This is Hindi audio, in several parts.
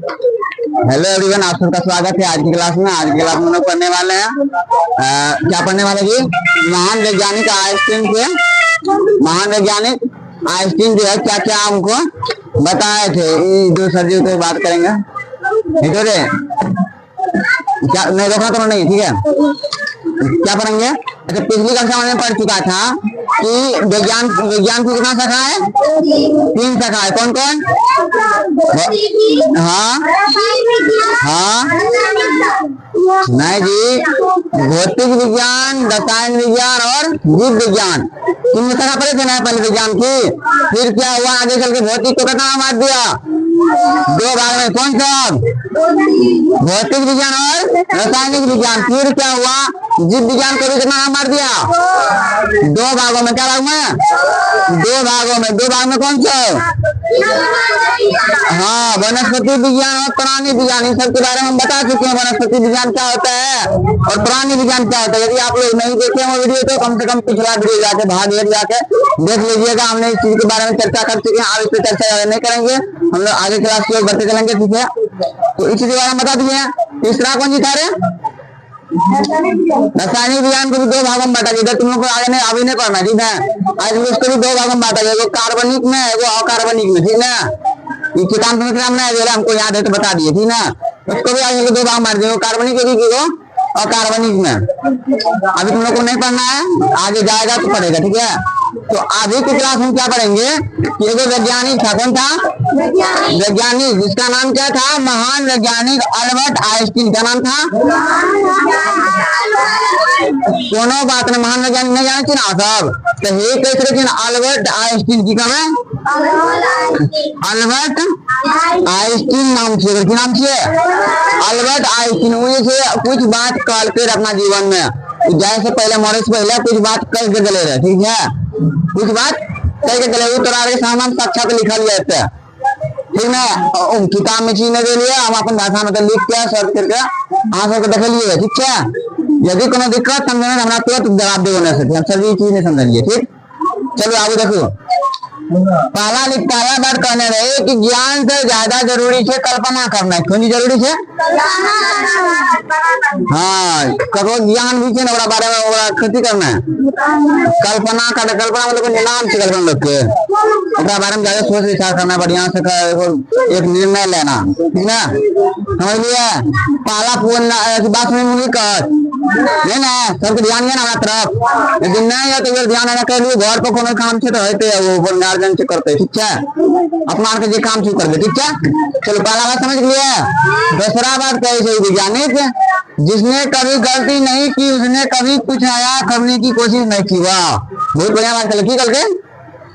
हेलो एवरीवन, आप सबका स्वागत है आज की क्लास में। आज की क्लास में हम लोग पढ़ने वाले हैं क्या पढ़ने वाले जी? महान वैज्ञानिक आइंस्टीन थे। महान वैज्ञानिक आइंस्टीन जो है क्या क्या हमको बताए थे, जो सर जी तो बात करेंगे। ठीक है, क्या नहीं रोकना तो नहीं, ठीक है। क्या पढ़ेंगे? अच्छा, पिछली कक्षा में पढ़ चुका था कि विज्ञान की कितना शाखा है? 3 शाखा है। कौन कौन? हाँ हाँ नहीं जी, भौतिक विज्ञान, रसायन विज्ञान और जीव विज्ञान। तुम शाखा पढ़े थे ना पहले विज्ञान की। फिर क्या हुआ, आगे चल के भौतिक को कितना मार दिया? 2 भाग में। कौन सा? भौतिक विज्ञान और रासायनिक विज्ञान। फिर क्या हुआ, जीव विज्ञान को भी कितना मार दिया? 2 भागों में। क्या भाग में? 2 भागों में। 2 भाग में कौन सा? हाँ, वनस्पति विज्ञान और प्राणी विज्ञान। इन सब के बारे में हम बता चुके हैं। वनस्पति विज्ञान क्या होता है और प्राणी विज्ञान क्या होता है। यदि आप लोग नहीं देखे वो वीडियो तो कम से कम पिछला वीडियो जाके भाग 1 जाके देख लीजिएगा। हमने इस चीज के बारे में चर्चा कर चुके हैं। आप इस पर चर्चा नहीं करेंगे, हम लोग आगे क्लास की ओर बढ़ते चलेंगे। ठीक है, तो इस चीज के बारे में बता दिए। तीसरा कौन जी था रे? रासायनिक विज्ञान को भी 2 भागों में बांटा गया। तुम लोग को आगे नहीं अभी नहीं पढ़ना, ठीक है। आज उसको भी 2 भागों में बांटा गया, कार्बनिक में वो अकार्बनिक में। ठीक है, ये किताब में नहीं हमको याद है तो बता दिए, ठीक है। उसको भी आगे 2 भाग मार दिए, कार्बनिक को और कार्बनिक में। अभी तुम लोग को नहीं पढ़ना है, आगे जाएगा तो पढ़ेगा, ठीक है। तो अभी की क्लास में क्या पढ़ेंगे कि एगो वैज्ञानिक था। कौन था? वैज्ञानिक, जिसका नाम क्या था? महान वैज्ञानिक अल्बर्ट आइंस्टीन। क्या नाम था? कोनो बात नहीं, महान वैज्ञानिक नहीं जानते ना सब तो हे कैसे अल्बर्ट आइंस्टीन की कम है? अल्बर्ट आइंस्टीन नाम छे। की नाम छे? Albert Einstein. वो जैसे कुछ बात कल के अपना जीवन में जैसे पहले मरे से पहले कुछ बात करके गले रहे, ठीक है। कुछ बात करके गले, वो तोरा के सामने साक्षात लिखल जाते है, ठीक है। किताब में चीज नहीं दे लिए, हम अपन भाषा में लिख के सर्च करके आप सबको देख लिए, ठीक है। यदि कोनो दिक्कत समझने में हमारा तुरंत जवाब दे होने से हम सभी चीज नहीं समझिए, ठीक। चलो आगे देखो। पहला बात कहने रहे कि ज्ञान से ज्यादा जरूरी है कल्पना करना। क्यों जरूरी है? हाँ, करो ज्ञान भी है ना बारे में खेती करना है। कल्पना मतलब नाम से कल्पना लोग के बारे में ज्यादा सोच विचार करना, बढ़िया से एक निर्णय लेना, ठीक ना। समझ लिया? पहला बात में कर ना सबके ध्यान है ना हमारा तरफ। यदि नहीं है तो ध्यान है कर लिए, घर पर कोनो काम से तो होते वो गार्जियन से करते, ठीक है। अपना के काम शुरू कर दे, ठीक है। चलो पहला बात समझ लिया। दूसरा बात कही वैज्ञानिक जिसने कभी गलती नहीं की उसने कभी कुछ नया करने की कोशिश नहीं की। वाह, बहुत बढ़िया बात कर। की कर के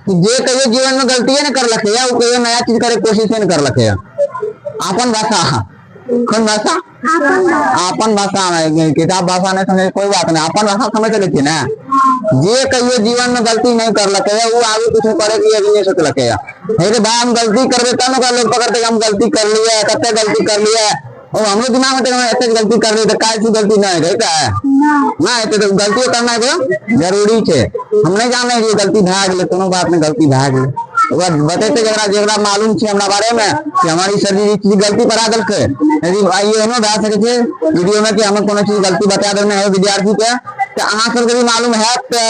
जे कहियो जीवन में गलती है ना कर लखे या वो कहियो नया चीज करे कोशिश नहीं कर लखे। अपन भाषा, कौन भाषा? अपन भाषा में, किताब भाषा नहीं समझे कोई बात नहीं, अपन भाषा समझ लेते ना। जे कहियो जीवन में गलती नहीं कर लगे वो आगे कुछ करे की नहीं सोच लगे। भाई हम गलती करबे तब ना लोग पकड़ते हम गलती कर लिए, कते गलती कर लिए। और हम लोग दिमाग में ऐसे गलती कर रहे तो कैसी गलती नहीं है क्या है ना। तो गलती करना है तो जरूरी है। हम नहीं जान रहे गलती भाग ले, कोनो बात नहीं, गलती भाग ले बतेते जरा मालूम है हमारा बारे में कि हमारी सर चीज गलती बता दल के। यदि आइए भा सके वीडियो में कि हमें कोनो चीज गलती बता देना है विद्यार्थी के तो अहाँ सबके भी मालूम है तो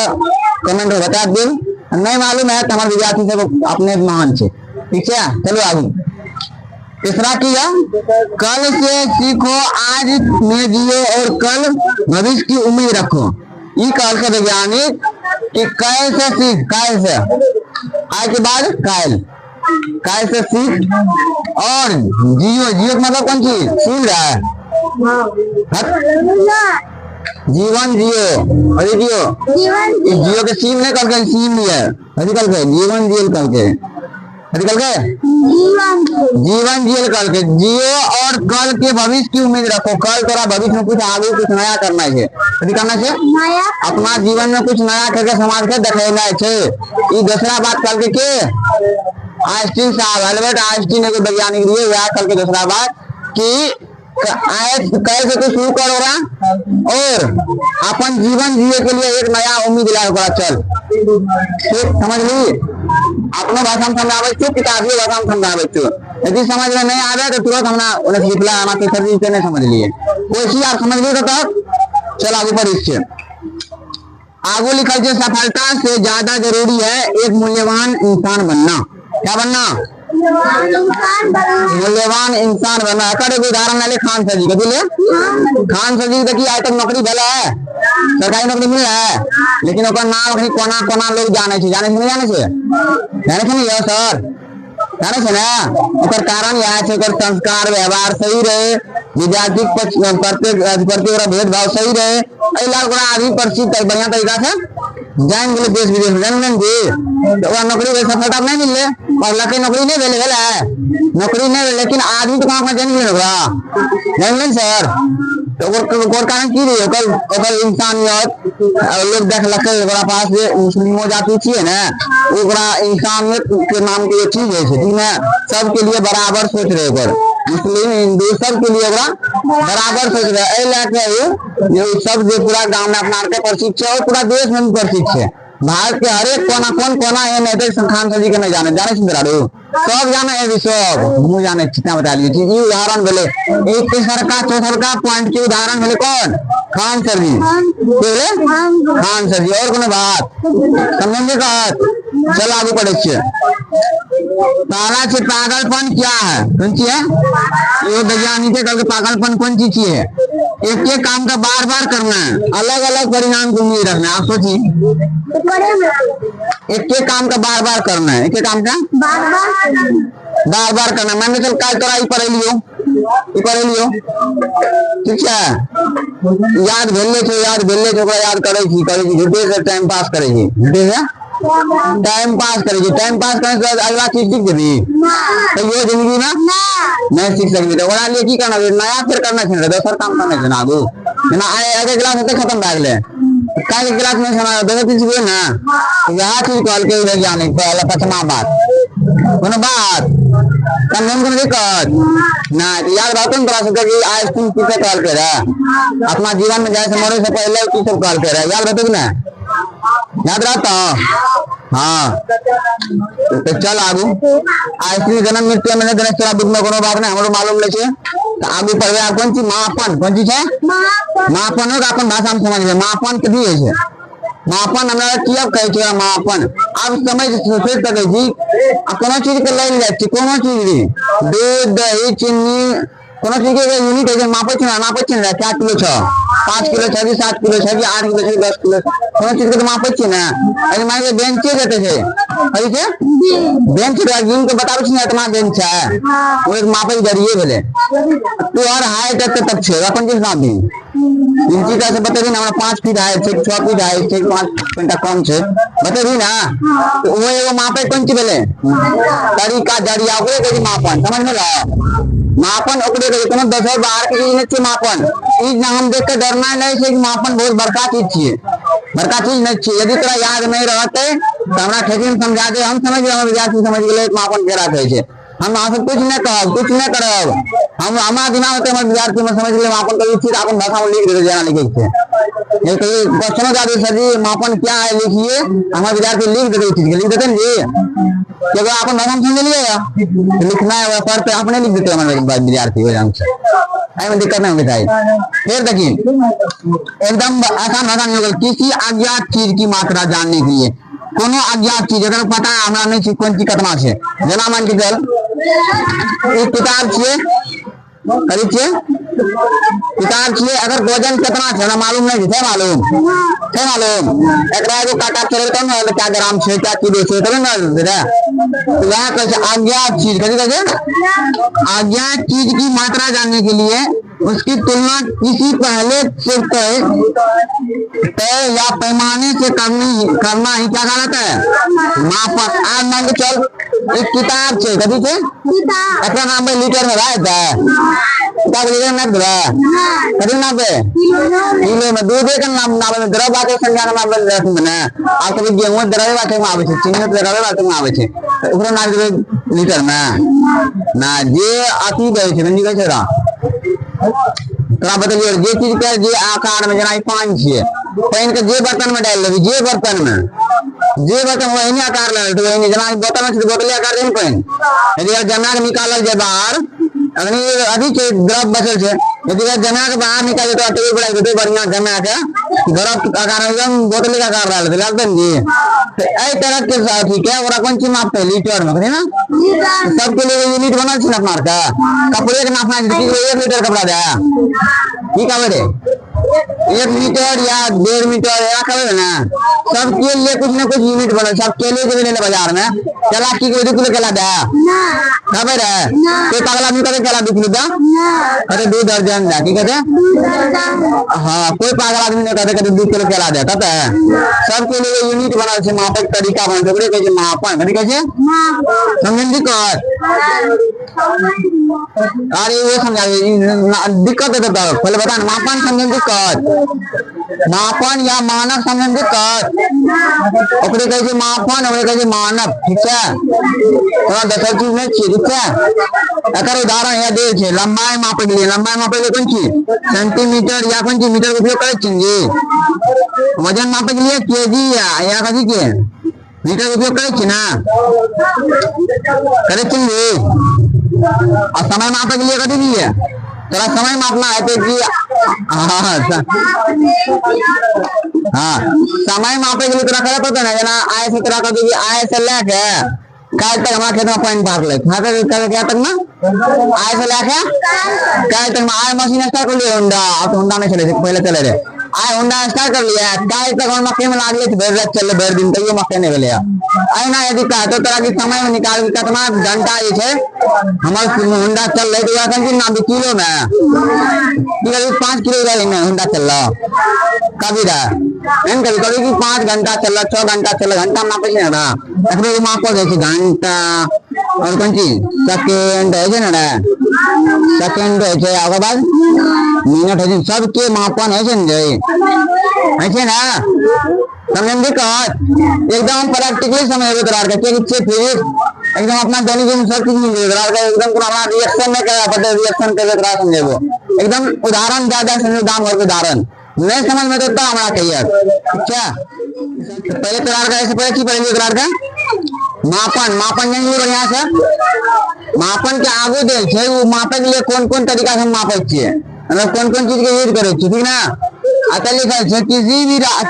कमेंट में बता दे, नहीं मालूम है तो हमारे विद्यार्थी सब अपने महान है, ठीक है। चलो आगे। तीसरा किया, कल से सीखो आज में जियो और कल भविष्य की उम्मीद रखो। ये कल का वैज्ञानिक कि कैसे सीख, कैसे आज के बाद कैसे सीख और जियो। जियो मतलब कौन चीज सुन रहा है? जीवन जियो, अरे जियो के सीम नहीं करके सीम लिया अरे कल के जीवन जियो करके जीवन जियल करके जियो और कल के भविष्य की उम्मीद रखो। कल तेरा भविष्य में कुछ आगे कुछ नया करना है, करना है अपना जीवन में कुछ नया करके समाज के दिखाना है। दूसरा बात कल के आइंस्टीन साहब, अल्बर्ट आइंस्टीन एक वैज्ञानिक दिए यार। कल के दूसरा बात कि कैसे तो शुरू करो रहा और अपन जीवन जिए के लिए एक नया उम्मीद ला चल, ठीक समझ ली। अपनो भाषा में समझावे छु, किताबी भाषा में समझावे छु। यदि समझ में नहीं आवे तो तुरंत हमरा उन्हें रिप्लाई आना तो सर जी नहीं समझ लिए कोई चीज आप समझ लिए तो चल आगे पर इससे आगू लिखा है सफलता से ज्यादा जरूरी है एक मूल्यवान इंसान बनना। क्या बनना? मूल्यवान इंसान बनना। एक उदाहरण ले खान सर जी कभी ले खान सर जी देखिए आज तक नौकरी भला है, सरकारी नौकरी मिल रहा है, लेकिन ओकर नाम अखनी कोना कोना लोग जाने छे, जाने छे नहीं जाने छे, जाने छे नहीं यो सर, जाने छे ना। ओकर कारण यह है ओकर संस्कार व्यवहार सही रहे, विद्यार्थी प्रत्येक भेदभाव सही रहे, आदमी परिचित बढ़िया तरीका से जान गेले देश विदेश में जान जी तो नौकरी सफलता नहीं मिले और लके नौकरी नहीं मिले है नौकरी नहीं, लेकिन आदमी तो कहाँ जान गेले जान सर। तो कारण की रही ओकर इंसानियत लोग देख लके पास जे मुस्लिमो जाति छिए ना ओकरा इंसानियत के नाम के चीज है ठीक है, सबके लिए बराबर सोच रहे ओकर मुस्लिम हिंदू सबके लिए बराबर सोच रहे लेके सब जो पूरा गांव में अपना के प्रसिद्ध है और पूरा देश में भी प्रसिद्ध है। भारत के हर एक कोना कौन कोना है नहीं खान सर जी के नहीं जाने सुंदरारू सब जाने है सब मुँह जाने कितना बता लीजिए। ये उदाहरण बोले एक चौथरका पॉइंट के उदाहरण बोले कौन? खान सर जी बोले खान सर जी। और कोनो बात समझेंगे बात चल आगे पढ़े। तारा से पागलपन क्या है? कौन सी है ये वैज्ञानिक करके पागलपन कौन सी चीज है? एक एक काम का बार बार करना है, अलग अलग परिणाम को उम्मीद रखना है। आप सोचिए एक एक काम का बार बार करना है, एक एक काम का बार बार करना। मैंने चल काय तोरा पढ़े लियो ठीक है, याद भेले छो याद करे झूठे से टाइम पास करे झूठे से टाइम पास करे टाइम पास करने से अगला चीज सीख देबी तो ये जिंदगी में नहीं सीख सकती। तो ओकरा लिए की करना नया फिर करना चाहिए, दोसर काम करना चाहिए आगू ना आगे क्लास होते खत्म भए गेले काहे क्लास में सुना दोसर चीज सीखे ना यह चीज कहल के वैज्ञानिक पहला पचमा बात कोनो बात कन्हम को दिक्कत ना याद रहते ना तोरा कि आज तुम किसे कहल के रहा अपना जीवन में जाए से मरे से पहले की सब कहल के रहा याद रहते कि ना याद रहता? हाँ तो चल आगू आइसक्रीम जन्म मृत्यु में गणेश चला बुक में कोनो बात नहीं हमरो मालूम ले छे। तो आगू पढ़वे आ कौन सी मापन कौन सी है मापन हो अपन भाषा में समझ मापन के भी है मापन हमरा किया कहे छे मापन अब समझ सोच सके जी कोनो चीज के ले जाय छी कोनो चीज रे दूध दही चीनी कोनो चीज के यूनिट है नापे छे क्या किलो छ 5 किलो छ 7 किलो छ 8 किलो छ 10 किलो कोनो चीज के मापे छे ना अरे मान के बेंच देते छे अरे छे बेंच गिन के बताबै छी इतना बेंच है वो एक मापे जरिए भेले तो और हाइट तक छे अपन के नाम दी इंची का से बतेबी ना 5 फीट हाइट छे 6 फीट हाइट छे 5 घंटा कम छे बतेबी ना तो वो एगो मापे कोन ची भेले तरीका जरिया ओकरे के मापन समझ में ला मापन ओकरे के कोनो 10 और 12 के चीज नहीं छे मापन ई ना हम देख के डरना नहीं छे कि मापन बहुत बड़का चीज छे बड़का चीज नहीं छे। यदि तोरा याद नहीं रहते तो हमरा ठेकी में समझा दे हम समझ गए विद्यार्थी समझ गेले मापन केरा कहै छे हम आपसे कुछ नहीं कहब कुछ नहीं करब हम हमारा दिमाग होते हम विद्यार्थी में समझ ले मापन कभी फिर अपन भाषा में लिख देते जाना लिखे थे ये क्वेश्चन जाते सर जी मापन क्या है लिखिए हमारे विद्यार्थी लिख देते चीज लिख देते ना जी क्योंकि अपन भाषा में समझ लिएगा लिखना है पर पे अपने लिख देते हमारे विद्यार्थी हो जान से में दिक्कत नहीं होनी चाहिए। फिर देखिए एकदम आसान होगा किसी अज्ञात चीज की मात्रा जानने के लिए कोनो अज्ञात चीज अगर पता है हमरा नहीं कौन चीज कितना छे जना मान के चल एक किताब छे किताब छे अगर वजन कितना छे ना मालूम नहीं छे मालूम एकरा एगो काटा चले कौन क्या ग्राम छे क्या किलो छे तब ना रे वहां कैसे अज्ञात चीज कैसे अज्ञात चीज की मात्रा जानने के लिए उसकी तुलना किसी पहले से तय या पैमाने से करना ही क्या कहलाता है मापन। आज मान के चल एक किताब छे कथी छे एकरा नाम पे लीटर में रहता है किताब लीटर में ना कथी नाम पे किलो में दूध के नाम में द्रव्य के संज्ञा नाम पे रहत में ना आ कभी गेहूं द्रव्य बाटे में आवे छे चीनी द्रव्य बाटे में आवे छे ओकरा नाम देबे लीटर में ना जे अति गए छे नहीं कहै छे तोरा बतलियो जे चीज के जे आकार में जना पानी छे पानी के जे बर्तन में डाल देबी जे बर्तन में जे बटन वही आकार ले तो वही जना बोतल में बोतल आकार देन पेन यदि जना के निकालल जे बाहर अग्नि अधिक द्रव बचल छे यदि जना के बाहर निकाल तो टेबल बढ़ाई दे बढ़िया जना के द्रव आकार एकदम बोतल का आकार डाल दे लागतन जी तो ए तरह के साथी के ओरा कोन चीज मापते लीटर में ना सबके लिए यूनिट बनल छै अपना का कपड़े के नापना है कि 1 लीटर कपड़ा दे की कहबे रे 1 मीटर या 1.5 मीटर या कहबे ना सबके लिए कुछ ना कुछ यूनिट बनल सब केले जे ले बाजार में केला की 2 किलो केला दे ना कहबे रे कोई पागल आदमी करे केला 2 किलो दे अरे 2 दर्जन दे की कहते हां कोई पागल आदमी ने कहते 2 किलो केला दे कहते सबके लिए यूनिट बनल छै मापे के तरीका बनल छै ओकरे कहै छै मापन कथि कहै छै समझन दिक्कत अरे वो समझा दिक्कत है तो पहले बता मापन समझन दिक्कत मापन या मानक समझन दिक्कत ओकरे कहै छै मापन ओकरे कहै छै मानक ठीक है थोड़ा दोसर चीज नहीं छी ठीक है एकर उदाहरण या दे छै लंबाई मापे के लिए कोन चीज सेंटीमीटर या कोन चीज मीटर के उपयोग करै छी जी वजन मापे के लिए केजी या कथि के मीटर उपयोग करे छी ना करे छी और समय मापे के लिए कथी लिए तेरा समय मापना है तो कि हाँ समय मापे के लिए तेरा करे पड़ता ना जना आय से तेरा कथी आय से लेके काल तक हमारा खेत में पानी भर ले क्या तक ना आय से लेके काल तक आय मशीन स्टार्ट कर लिया होंडा अब तो होंडा नहीं चले पहले चले रहे आय होंडा स्टार्ट कर लिया काल तक हम मक्के में लागले थे भर चले भर दिन तक ये मक्के नहीं गले आय ना यदि का तो तरह की समय में निकाल के कितना घंटा ये छे हमार होंडा चल रही तो या कि ना किलो में कि 5 किलो रहे में होंडा चल रहा कभी रहा एन कभी कभी कि 5 घंटा चल रहा 6 घंटा चल रहा घंटा मापे छै ना एकरो मापो दे छै घंटा और कोन चीज सेकंड है छै ना सेकंड है छै ओकर बाद मिनट है सब के मापन है छै ना समझन दिक्कत एकदम प्रैक्टिकली समझ तोरा के फिजिक्स एकदम अपना दैनिक जीवन सब चीज मिल एकदम पूरा रिएक्शन नहीं करा पड़े रिएक्शन के तोरा समझेबो एकदम उदाहरण ज्यादा समझ दाम और उदाहरण नहीं समझ में तो हमरा कहिए अच्छा पहले तोरा के ऐसे पहले की पढ़ेंगे तोरा के मापन जानिए बढ़िया से मापन के आगू दे छै वो मापे के लिए कौन तरीका से मापे छिए मतलब कौन चीज के यूज करे छी ठीक ना अतः लिखा है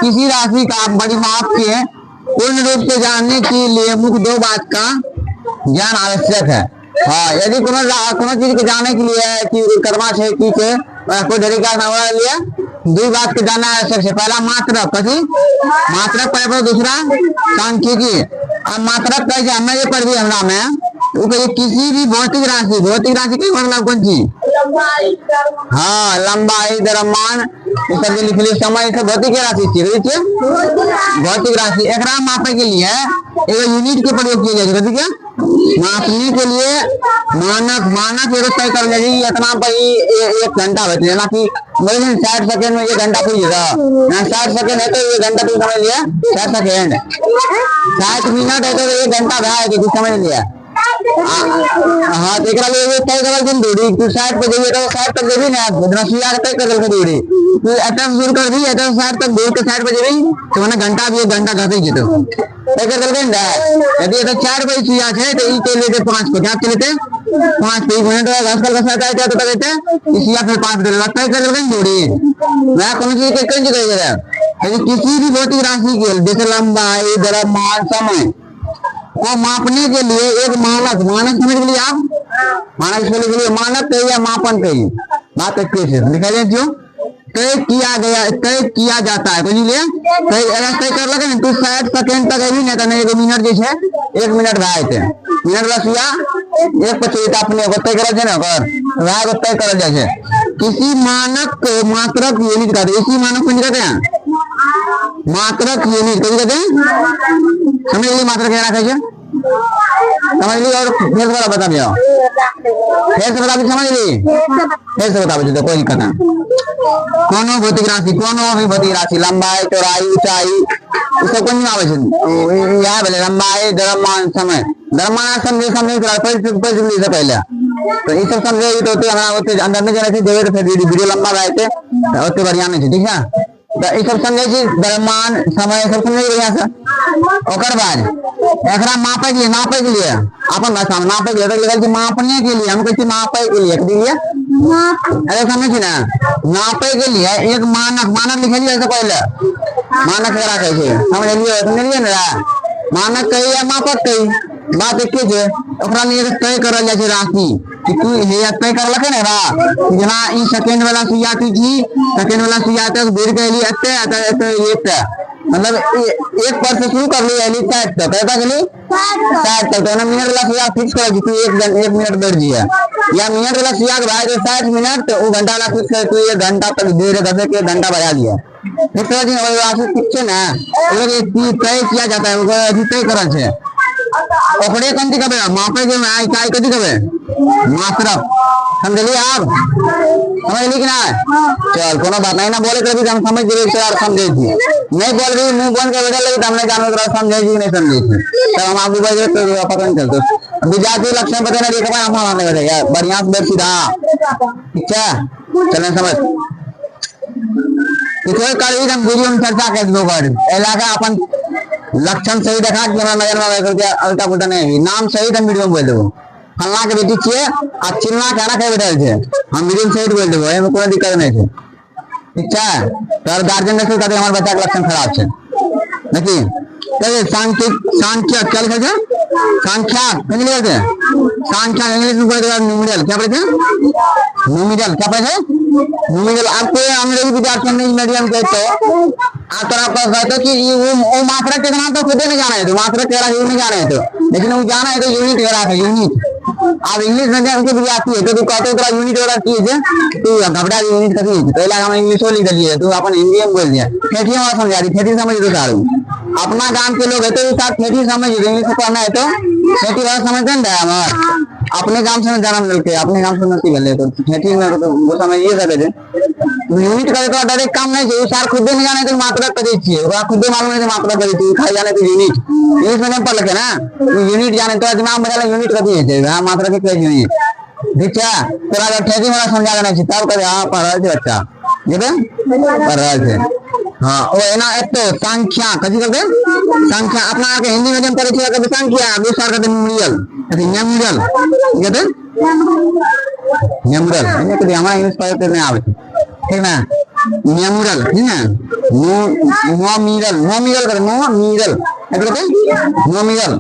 किसी राशि का परिमाप के पूर्ण रूप से जानने के लिए मुख्य 2 बात का ज्ञान आवश्यक है हाँ यदि कोनो चीज के जानने के लिए कि कर्मा है की के कोई तरीका ना लिए 2 बात के जानना आवश्यक है पहला मात्रक कथी मात्रक पर दूसरा सांख्यिकी अब मात्रक कैसे हमने ये पढ़ दिया हमरा में वो कहिए किसी भी भौतिक राशि के मतलब कौन चीज हाँ लंबाई द्रव्यमान ये सब लिख लिया समय से भौतिक राशि चाहिए भौतिक राशि एकरा मापे के लिए एगो यूनिट के प्रयोग किया जाए कथी के मापने के लिए मानक एगो तय कर जाए इतना पर 1 घंटा बचे ना कि 60 सेकंड में 1 घंटा पूरी ना 60 सेकंड है तो 1 घंटा पूरी समझ लिया 60 सेकंड 60 मिनट है तो 1 घंटा भाई कुछ समझ लिया हाँ तो एकरा लिए तय करल दिन दूरी तू 60 पे जेबे तो 60 तक जेबी ना रसिया तय करल के दूरी तू एटम दूर कर दी एटम 60 तक दूर के 60 पे जेबी तो माने घंटा भी 1 घंटा घटे जेतो तय करल के ना यदि तो 4 पे सुइया है तो ई के लेते 5 पे क्या के लेते 5 पे मिनट आजकल का साथ आया तो कहते इसिया फिर 5 दे लगता है करल के दूरी मैं कौन चीज के कौन चीज कह रहा यदि किसी भी भौतिक राशि के जैसे लंबाई द्रव्यमान समय को मापने के लिए एक मानक समझ के लिए आप मानक के लिए मानक कहिए या मापन कहिए बात एक कैसे लिखा जाए जो तय किया जाता है बुझलिए तय कर लगे ना तू 60 सेकंड तक अभी नहीं तो एगो मिनट जे है 1 मिनट भाई थे मिनट रसिया 1 अपने तय करल छै ना ओकर वह तय करल जाए छै किसी मानक को मात्रक यूनिट कहते हैं इसी मानक को कहते हैं मात्रक यूनिट कथी कहते हैं समझ ली मात्रक क्या रखे समझ ली और फिर से बता दिया फिर से बता दी समझ ली फिर से बता दो कोई दिक्कत नहीं कोनो भौतिक राशि लंबाई चौड़ाई ऊंचाई इसको कोई नहीं आवे छै यह बोले लंबाई द्रव्यमान समय द्रव्यमान समझे से पहले तो ये सब समझे तो हमरा ओते अंदर में जाने से देवे तो फिर वीडियो लंबा रहते ओते बढ़िया नहीं छै ठीक है तो ये सब समझे छी द्रव्यमान समय सब समझे बढ़िया से ओकर बाद एकरा मापे के लिए अपन भाषा में नापे के लिए लिखल छै मापने के लिए, हम कहै छी नापे के लिए, कथि लिए अरे समझ छी ना, नापे के लिए एक मानक लिखलिए से पहले मानक करा कहै छै, समझलिए ना, मानक कही या मापक कही बात एक छै, ओकरा लिए तय करल जाय छै राशि कि तू हे तय करलकै ने बा जेना ई सेकंड वाला सुइया तू जी सेकंड वाला सुइया तक बेर के लिए एते मतलब एक पर से शुरू कर ली एली 60 तक कैसा गेली 60 तक, तो मिनट वाला सुइया फिक्स कर दी तू 1 मिनट बैठ जिया, या मिनट वाला सुइया के भाई 60 मिनट तो वो घंटा वाला फिक्स कर तू 1 घंटा तक देर दस के घंटा बढ़ा दिया, इस तरह से ठीक है ना, ये तय किया जाता है, वो तय करल छै ओकरे कथी कहबे मापे के आई काय कथी कहबे मात्रक, समझलिए आप, समझली कि ना, चल कोनो बात नहीं ना बोले कभी हम समझ जेबे सर समझे छी, नहीं बोल रही मुंह बंद कर बैठल लगी हमने जानो तोरा समझे छी नहीं समझे छी, तब हम आगू बढ़े तो पता नहीं चलतो विद्यार्थी लक्षण पता नहीं एक बार हम आने वाले यार बढ़िया से बैठ सीधा, ठीक है चलें समझ इसको कल हम वीडियो में चर्चा कर दो कर इलाका अपन लक्षण सही देखा कि हमरा नजर में उल्टा पुल्टा नहीं नाम सही हम वीडियो में बोल देबो फल्ला के बेटी छिए आ चिल्ला के ना कह बैठल छै, हम वीडियो में सही बोल देबो एमे कोनो दिक्कत नहीं छै, ठीक है तोर गार्जियन ने कहते हमर बच्चा के लक्षण खराब छै देखी कहे सांख्य क्या लिखा है संख्या कथि लिखा है संख्या इंग्लिश में पढ़े न्यूमेरिकल क्या पढ़े न्यूमेरिकल क्या पढ़े न्यूमेरिकल, आपको अंग्रेजी विद्यार्थी इंग्लिश मीडियम के तो आप तरह पर कहते कि वो मात्रक के नाम तो खुद नहीं जाना है, तो मात्रक के राशि नहीं जाना है, तो लेकिन वो जाना है तो यूनिट के राशि यूनिट, आप इंग्लिश में उनके विद्यार्थी है तो तू कहते तोरा यूनिट वाला की है तू घबरा यूनिट कथि है, पहला हम इंग्लिश लिख दिए तू अपन हिंदी में बोल दिया ठेठी में समझा दी ठेठी समझ तो सारू अपना गांव के लोग है तो साथ ठेठी समझ इंग्लिश पढ़ना है तो ठेठी वाला समझते हैं हमार अपने गांव से जन्म लेके अपने गांव से नती गले तो ठेठी में तो वो समझ ये सके थे यूनिट करे तो डायरेक्ट काम नहीं चाहिए सार खुद नहीं जाने तो मात्रक करे चाहिए ओकरा खुद मालूम नहीं मात्रक करे चाहिए खाई जाने तो यूनिट इंग्लिश में नहीं पढ़ लगे ना यूनिट जाने तो दिमाग में डाले यूनिट कथि है हां मात्रक के यूनिट, ठीक है तोरा जब ठेठी में समझा देना चाहिए तब करे हां पढ़ रहा है बच्चा ये पढ़ रहा है हाँ ओ एना एतो संख्या कथि करबे संख्या अपना के हिंदी मीडियम पढ़े छियै कभी संख्या दूसरा कहते न्यूमेरिकल कथि न्यूमेरिकल कहते न्यूमेरिकल इने कथि हमरा इंग्लिश पढ़ते नहीं आवे ठीक ना न्यूमेरिकल ठीक है नोमिनल कर नोमिनल नोमिनल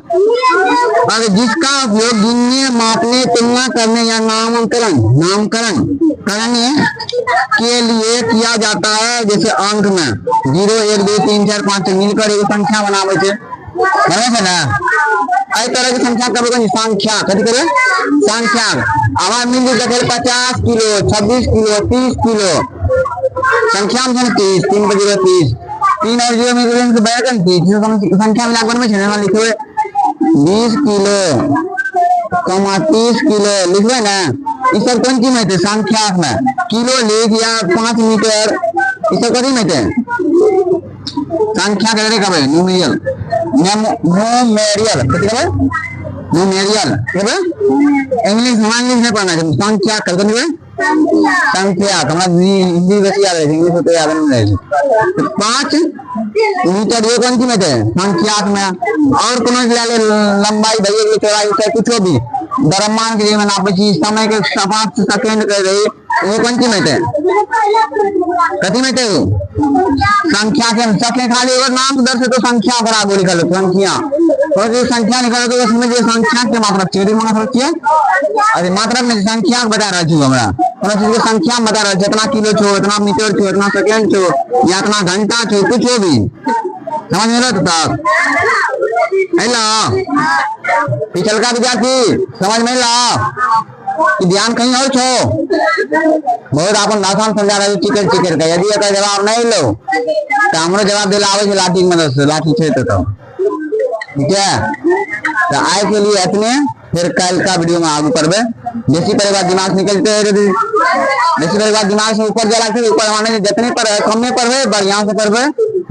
अगर जिसका उपयोग गिनने मापने तुलना करने या नामकरण करने के लिए किया जाता है, जैसे अंक में 0 1 2 3 4 5 मिलकर एक संख्या बनावे छे है ना, आई तरह की संख्या कभी संख्या कथि करे संख्या आवाज मिल देखे 50 किलो 26 किलो 30 किलो संख्या में 30 3 पर 0 30 3 और 0 में से बैठन 30 संख्या मिला बनवे छे ना लिखबे 20 किलो 30 किलो लिखबे ना ई सब कोन की में थे संख्या में किलो लिख या 5 मीटर ई सब कथि में थे संख्या करे कबे न्यूमेरिकल कथि कबे न्यूमेरिकल कबे इंग्लिश में पढ़ना है संख्या कर देबे संख्या हमरा हिंदी बेसी याद है इंग्लिश तो याद नहीं है 5 मीटर ये कौन सी में थे संख्या में और कोनो ले लंबाई भई के चौड़ाई से कुछ भी द्रव्यमान के लिए नापे छी समय के 5 सेकंड कर रही वो कौन सी में थे कथि में थे संख्या के सके खाली और नाम दर से तो संख्या बराबर लिखल संख्या और जो संख्या निकालो तो उसमें जो संख्या के मात्रक चेरी मात्रक किया अरे मात्रक में संख्या बता रहा छु हमरा कोनो चीज के संख्या बता रहा जितना किलो छो इतना मीटर छो इतना सेकंड छो या इतना घंटा छो कुछ भी समझ में तो तब हेलो पिछल का विद्यार्थी समझ में ला कि ध्यान कहीं और छो बहुत अपन आसान समझा रहे टिकट का यदि एकर जवाब नहीं लो तो हमरो जवाब देला आवे छै लाठी में मदद से लाठी छै तो ठीक है तो आज के लिए इतने फिर कल का वीडियो में आगे पढ़बे बेसी पढ़े बाद दिमाग निकलते है बेसी पढ़े बाद दिमाग से ऊपर जाला के ऊपर माने जितने पढ़े कम में पढ़बे बढ़िया से पढ़बे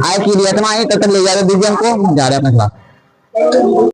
आज के लिए इतना ही तक ले जावे विजन को जा रहे अपना क्लास।